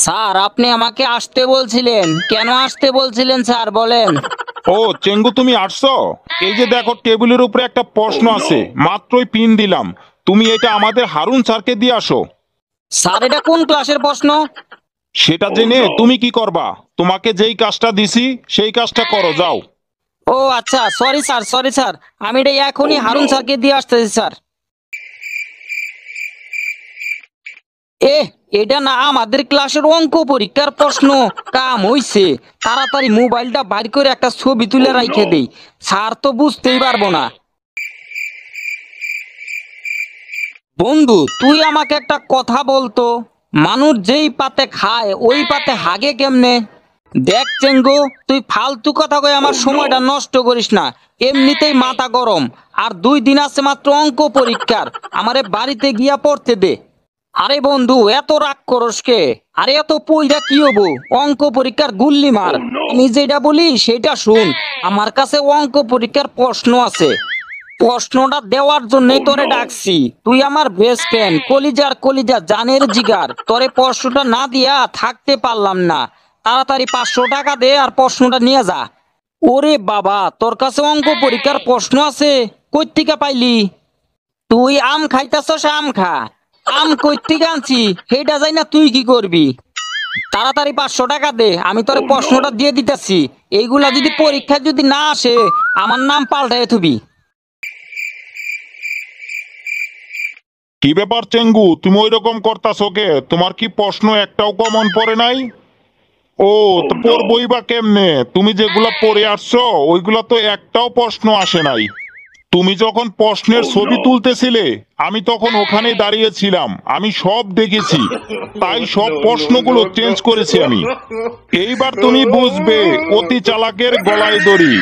Sir, আপনি আমাকে আসতে বলছিলেন, কেন আসতে বলছিলেন স্যার বলেন? ও চেঙ্গু, তুমি আসছো? এই যে দেখো, টেবিলের উপরে একটা প্রশ্ন আছে, মাত্রই পিন দিলাম। তুমি এটা আমাদের হারুন স্যারকে দিয়ে আসো। স্যার, এটা কোন ক্লাসের প্রশ্ন? সেটা জেনে তুমি কি করবা? তোমাকে যেই কাজটা দিছি সেই কাজটা করো, যাও। ও আচ্ছা, সরি স্যার, সরি স্যার। আমি এটা এখনই হারুন স্যারকে দিয়ে আসতেছি স্যার। এ, এটা না আমাদের ক্লাসের অঙ্ক পরীক্ষার প্রশ্ন। কাম হইছে, তাড়াতাড়ি মোবাইলটা বাইর করে একটা ছবি তুলে রাইখে দেই। স্যার তো বুঝতেই পারবো না। বন্ধু, তুই আমাকে একটা কথা বলতো, মানুষ যেই পাতে খায় ওই পাতে হাগে কেমনে? দেখ চেঙ্গু, তুই ফালতু কথা কয়ে আমার সময়টা নষ্ট করিস না। এমনিতেই মাথা গরম, আর 2 দিন আছে মাত্র অঙ্ক পরীক্ষার। আমারে বাড়িতে গিয়া পড়তে দে। আরে বন্ধু, এত রাগ করস কে? আরে এত পইরা কি হবো? অঙ্ক পরীক্ষার গুল্লি মার। আমি যেটা বলি সেটা শুন। আমার কাছে অঙ্ক পরীক্ষার প্রশ্ন আছে। প্রশ্নটা দেওয়ার জন্যই তোরে ডাকছি। তুই আমার বেস্ট ফ্রেন্ড, কলিজার কলিজা, জানের জিগার। তোরে প্রশ্নটা না দিয়া থাকতে পারলাম না। তাড়াতাড়ি 500 টাকা দে আর প্রশ্নটা নিয়ে যা। ওরে বাবা, তোর কাছে অঙ্ক পরীক্ষার প্রশ্ন আছে? কইত্তিকা পাইলি? তুই আম খাইতাছস, আম খা। আম কইত্তিকা আনছি সেইটা যাই না তুই কি করবি? তাড়াতাড়ি 500 টাকা দে, আমি তোর প্রশ্নটা দিয়ে দিতেছি। এইগুলা যদি পরীক্ষায় যদি না আসে, আমার নাম পাল্টাই থুবি। কি ব্যাপার চেঙ্গু, তুমি ওই রকম করতাছো কে? তোমার কি প্রশ্ন একটাও কমন পড়ে নাই? ও, তো পড়বই বা কেমনে? তুমি যেগুলা পড়ে আসছো ওইগুলা তো একটাও প্রশ্ন আসে নাই। তুমি যখন প্রশ্নের ছবি তুলতেছিলে আমি তখন ওখানেই দাঁড়িয়েছিলাম, আমি সব দেখেছি। তাই সব প্রশ্নগুলো চেঞ্জ করেছি আমি। এইবার তুমি বুঝবে অতি চালাকের গলায় দড়ি।